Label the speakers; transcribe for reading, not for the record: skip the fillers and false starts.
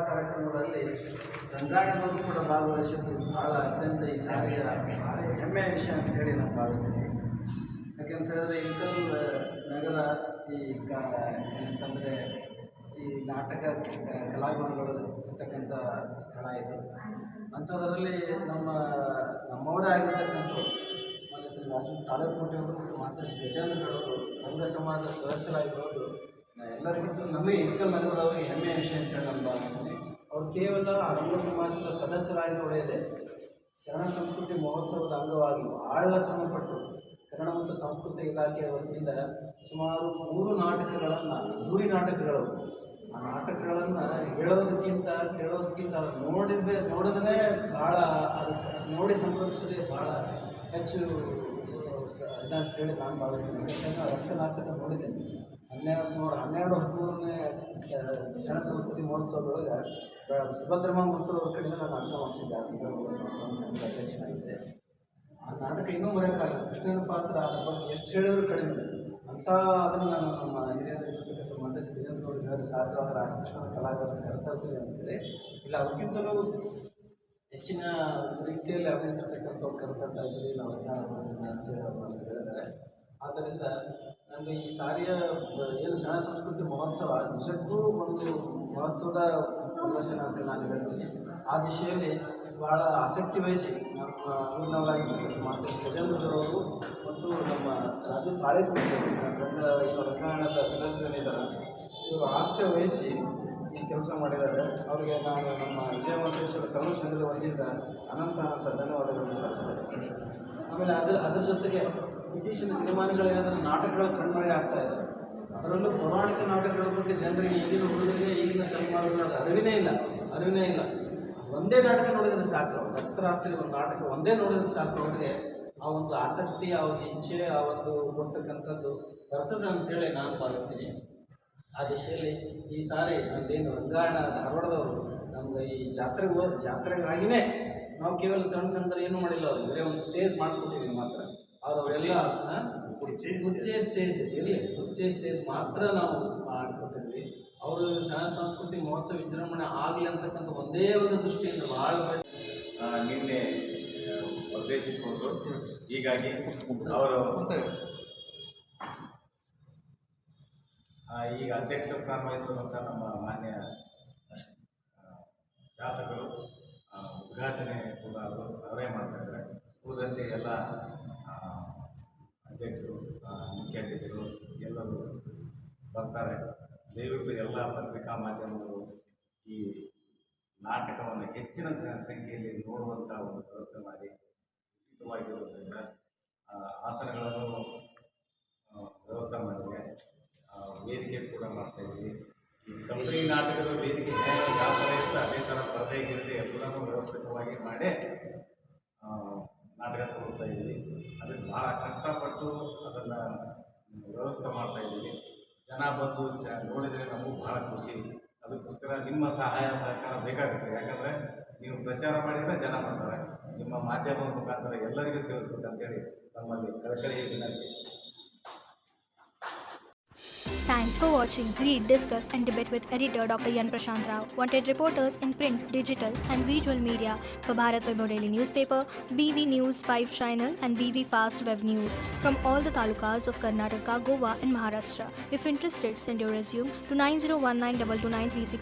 Speaker 1: ಕಾರ್ಯಕ್ರಮಗಳಲ್ಲಿ ರಂಗಾಯಣದವರು ಕೂಡ ಭಾಗವಹಿಸಿದ್ದು ಭಾಳ ಅತ್ಯಂತ ಈ ಸಾರಿಯ ಭಾರಿ ಹೆಮ್ಮೆಯ ವಿಷಯ ಅಂತ ಹೇಳಿ ನಾನು ಭಾವಿಸ್ತೀನಿ. ಯಾಕೆಂತ ಹೇಳಿದ್ರೆ ಇಳಕಲ್ ನಗರ ಈ ಏನಂತಂದರೆ ಈ ನಾಟಕ ಕಲಾಭವನಗಳು ಇರ್ತಕ್ಕಂಥ ಸ್ಥಳ ಇದು. ಅಂಥದ್ರಲ್ಲಿ ನಮ್ಮವರೇ ಆಗಿರ್ತಕ್ಕಂಥ ಮಾನ್ಯ ಶ್ರೀ ರಾಜು ತಾಲೂಕೋಟೆಯವರು ಮತ್ತು ಮಾತಾಶ್ರೀ ಗಜೇಂದ್ರಗಡವರು ರಂಗ ಸಮಾಜದ ಸದಸ್ಯರಾಗಿರೋದು ಎಲ್ಲರಿಗಿಂತ ನಮಗೆ ಇಳಕಲ್ ನಗರದವರಿಗೆ ಹೆಮ್ಮೆಯ ವಿಷಯ ಅಂತ ಹೇಳಿ ನಾನು ಭಾವಿಸ್ತೀನಿ. ಅವರು ಕೇವಲ ಆ ರಂಗ ಸಮಾಜದ ಸದಸ್ಯರಾಗಿ ನೋಡಿದೆ, ಶರಣ ಸಂಸ್ಕೃತಿ ಮಹೋತ್ಸವದ ಅಂಗವಾಗಿ ಭಾಳ ಶ್ರಮಪಟ್ಟು ಕನ್ನಡ ಮತ್ತು ಸಂಸ್ಕೃತಿ ಇಲಾಖೆಯ ವತಿಯಿಂದ ಸುಮಾರು 3 ನಾಟಕಗಳನ್ನು, ಅದ್ದೂರಿ ನಾಟಕಗಳು, ಆ ನಾಟಕಗಳನ್ನು ಹೇಳೋದಕ್ಕಿಂತ ಕೇಳೋದಕ್ಕಿಂತ ನೋಡಿದ್ರೆ ಭಾಳ ಅದಕ್ಕೆ ನೋಡಿ ಸಂಭ್ರಮಿಸೋದೇ ಭಾಳ ಹೆಚ್ಚು ಇದಂತ ಹೇಳಿ ನಾನು ಭಾವಿಸ್ತೀನಿ. ಯಾಕಂದರೆ ರಕ್ತ ನಾಟಕ ನೋಡಿದ್ದೇನೆ. ಸುಮಾರು 12-13ನೇ ಶರಣ ಸಂಸ್ಕೃತಿ ಮಹೋತ್ಸವದೊಳಗೆ ಸುಭದ್ರಮ್ಮ ಮಹೋತ್ಸವದ ಕಡೆಯಿಂದ ನಾನು ನಾಟಕ ಮಾಡಿಸಿದ್ದೆ. ಆ ಸಂಘದ ಅಧ್ಯಕ್ಷನಾಗಿದ್ದೆ. ಆ ನಾಟಕ ಇನ್ನೂ ಮರೆಯೋಕ್ಕಾಗಲ್ಲ. ಕೃಷ್ಣನ ಪಾತ್ರ ಅದರ ಬಗ್ಗೆ ಎಷ್ಟು ಹೇಳಿದ್ರು ಕಡಿಮೆ ಅಂತ. ಅದನ್ನು ನಾನು ನಮ್ಮ ಹಿರಿಯರಿರ್ತಕ್ಕಂಥ ಮಾನ್ಯ ಶ್ರೀ ಗಜೇಂದ್ರಗೌಡರು ಹೇಳಿದ ಸಾಧ್ಯವಾದ ರಾಜಕೃಷ್ಣನ ಕಲಾವಿದರನ್ನು ಕರೆತರಿಸಿದೆ ಅಂತೇಳಿ. ಇಲ್ಲ ಅದಕ್ಕಿಂತಲೂ ಹೆಚ್ಚಿನ ರೀತಿಯಲ್ಲಿ ಅಭಿನಯಿಸಿರ್ತಕ್ಕಂಥವ್ರು ಕರೆತರ್ತಾ ಇದ್ದೀವಿ ನಾವು ಅಂತೇಳಿ ಅವರು ಹೇಳಿದ್ದಾರೆ. ಆದ್ದರಿಂದ ನನಗೆ ಈ ಸಾರಿಯ ಏನು ಶರಣ ಸಂಸ್ಕೃತಿ ಮಹೋತ್ಸವ ನಿಜಕ್ಕೂ ಒಂದು ಮಹತ್ವದ ಪ್ರದರ್ಶನ ಅಂತೇಳಿ ನಾನು ಹೇಳ್ತೀನಿ. ಆ ದಿಶೆಯಲ್ಲಿ ಭಾಳ ಆಸಕ್ತಿ ವಹಿಸಿ ನಮ್ಮ ಊರಿನವರಾಗಿರ್ತಕ್ಕಂಥ ಮಾತಾಶ್ರೀ ಗಜೇಂದ್ರಗಡವರು ಮತ್ತು ನಮ್ಮ ರಾಜು ತಾಳೇಕೋಟೆಯವರು ಏನು ರಂಗಾಯಣದ ಸದಸ್ಯರೇನಿದ್ದಾರೆ ಇವರು ಆಸಕ್ತಿ ವಹಿಸಿ ಈ ಕೆಲಸ ಮಾಡಿದ್ದಾರೆ. ಅವರಿಗೆ ನಾನು ನಮ್ಮ ವಿಜಯವಂತೇಶ್ವರ ಕನ್ನಡ ಸಂಘದ ವತಿಯಿಂದ ಅನಂತ ಧನ್ಯವಾದಗಳನ್ನು ಸಲ್ಲಿಸ್ತೇನೆ. ಆಮೇಲೆ ಅದ್ರ ಜೊತೆಗೆ ಇತ್ತೀಚಿನ ದಿನಮಾನಗಳೇನಾದರೂ ನಾಟಕಗಳ ಕಣ್ಮರೆ ಆಗ್ತಾ ಇದೆ. ಅದರಲ್ಲೂ ಪೌರಾಣಿಕ ನಾಟಕಗಳ ಬಗ್ಗೆ ಜನರಿಗೆ ಈಗಿನ ಹುಡುಗರಿಗೆ ಈಗಿನ ತಲೆಮಾರುಗಳ ಅರಿವಿನೇ ಇಲ್ಲ. ಒಂದೇ ನಾಟಕ ನೋಡಿದ್ರೆ ಸಾಕು, ರಕ್ತರಾತ್ರಿ ಒಂದು ನಾಟಕ ಒಂದೇ ನೋಡಿದ್ರೆ ಸಾಕು, ಅವರಿಗೆ ಆ ಒಂದು ಆಸಕ್ತಿ, ಆ ಒಂದು ಇಚ್ಛೆ, ಆ ಒಂದು ಕೊಡ್ತಕ್ಕಂಥದ್ದು ಬರ್ತದೆ ಅಂತೇಳಿ ನಾನು ಭಾವಿಸ್ತೀನಿ. ಆ ದಿಶೆಯಲ್ಲಿ ಈ ಸಾರಿ ನಮ್ಮದೇನು ರಂಗಾಯಣ ಧಾರವಾಡದವರು ನಮ್ಗೆ ಈ ಜಾತ್ರೆಗಾಗಿಯೇ ನಾವು ಕೇವಲ ತಂಡ ಏನೂ ಮಾಡಿಲ್ಲ. ಅವ್ರಿಗೆ ಬರೀ ಒಂದು ಸ್ಟೇಜ್ ಮಾಡಿಕೊಟ್ಟಿದ್ದೀವಿ ಮಾತ್ರ. ಅವರೆಲ್ಲ ಕುರ್ಚೆ ಸ್ಟೇಜ್ ಮಾತ್ರ ನಾವು ಮಾಡಿಕೊಟ್ಟಿದ್ವಿ. ಅವರು ಶರಣ ಸಂಸ್ಕೃತಿ ಮಹೋತ್ಸವ ವಿಜೃಂಭಣೆ ಆಗಲಿ ಅಂತಕ್ಕಂಥ ಒಂದೇ ಒಂದು ದೃಷ್ಟಿಯಿಂದ ಭಾಳ
Speaker 2: ನಿನ್ನೆ ಉದ್ದೇಶಿಸಿಕೊಂಡು ಹೀಗಾಗಿ ಅವರು ಈಗ ಅಧ್ಯಕ್ಷ ಸ್ಥಾನ ವಹಿಸುವಂಥ ನಮ್ಮ ಮಾನ್ಯ ಶಾಸಕರು ಉದ್ಘಾಟನೆ ಕೂಡ ಅವರೇ ಮಾಡ್ತಾಯಿದ್ದಾರೆ. ಉಳಿದಂತೆ ಎಲ್ಲ ಅಧ್ಯಕ್ಷರು, ಮುಖ್ಯ ಅತಿಥಿಗಳು ಎಲ್ಲರೂ ಬರ್ತಾರೆ. ದಯವಿಟ್ಟು ಎಲ್ಲ ಪತ್ರಿಕಾ ಮಾಧ್ಯಮಗಳು ಈ ನಾಟಕವನ್ನು ಹೆಚ್ಚಿನ ಸಂಖ್ಯೆಯಲ್ಲಿ ನೋಡುವಂಥ ಒಂದು ವ್ಯವಸ್ಥೆ ಮಾಡಿ ಉಚಿತವಾಗಿರೋದ್ರಿಂದ ಆಸನಗಳನ್ನು ವ್ಯವಸ್ಥೆ ಮಾಡಿದೆ. ವೇದಿಕೆ ಕೂಡ ಮಾಡ್ತಾಯಿದ್ವಿ. ಈ ಕಂಪನಿ ನಾಟಕದ ವೇದಿಕೆ ಯಾವ ಥರ ಇರುತ್ತೆ ಅದೇ ಥರ ಪರದೆ ಗಿರದೆ ಎಲ್ಲನೂ ವ್ಯವಸ್ಥಿತವಾಗಿ ಮಾಡಿ ನಾಟಕ ತೋರಿಸ್ತಾ ಇದ್ದೀವಿ. ಅದಕ್ಕೆ ಭಾಳ ಕಷ್ಟಪಟ್ಟು ಅದನ್ನು ವ್ಯವಸ್ಥೆ ಮಾಡ್ತಾಯಿದ್ದೀವಿ. ಜನ ಬಂದು ನೋಡಿದರೆ ನಮಗೂ ಭಾಳ ಖುಷಿ. ಅದಕ್ಕೋಸ್ಕರ ನಿಮ್ಮ ಸಹಾಯ ಸಹಕಾರ ಬೇಕಾಗುತ್ತೆ. ಯಾಕಂದರೆ ನೀವು ಪ್ರಚಾರ ಮಾಡಿದರೆ ಜನ ಬರ್ತಾರೆ. ನಿಮ್ಮ ಮಾಧ್ಯಮದ ಮುಖಾಂತರ ಎಲ್ಲರಿಗೂ ತಿಳಿಸ್ಬೇಕಂತೇಳಿ ನಮ್ಮಲ್ಲಿ ಕಳಕಳಿ ವಿನಂತಿ.
Speaker 3: Thanks for watching. Read, discuss and debate with editor Dr. Yan Prashant Rao. Wanted reporters in print, digital and visual media for Bharat Vaibhav Daily Newspaper, BV News 5 Channel and BV Fast Web News from all the talukas of Karnataka, Goa and Maharashtra. If interested, send your resume to 9019229369.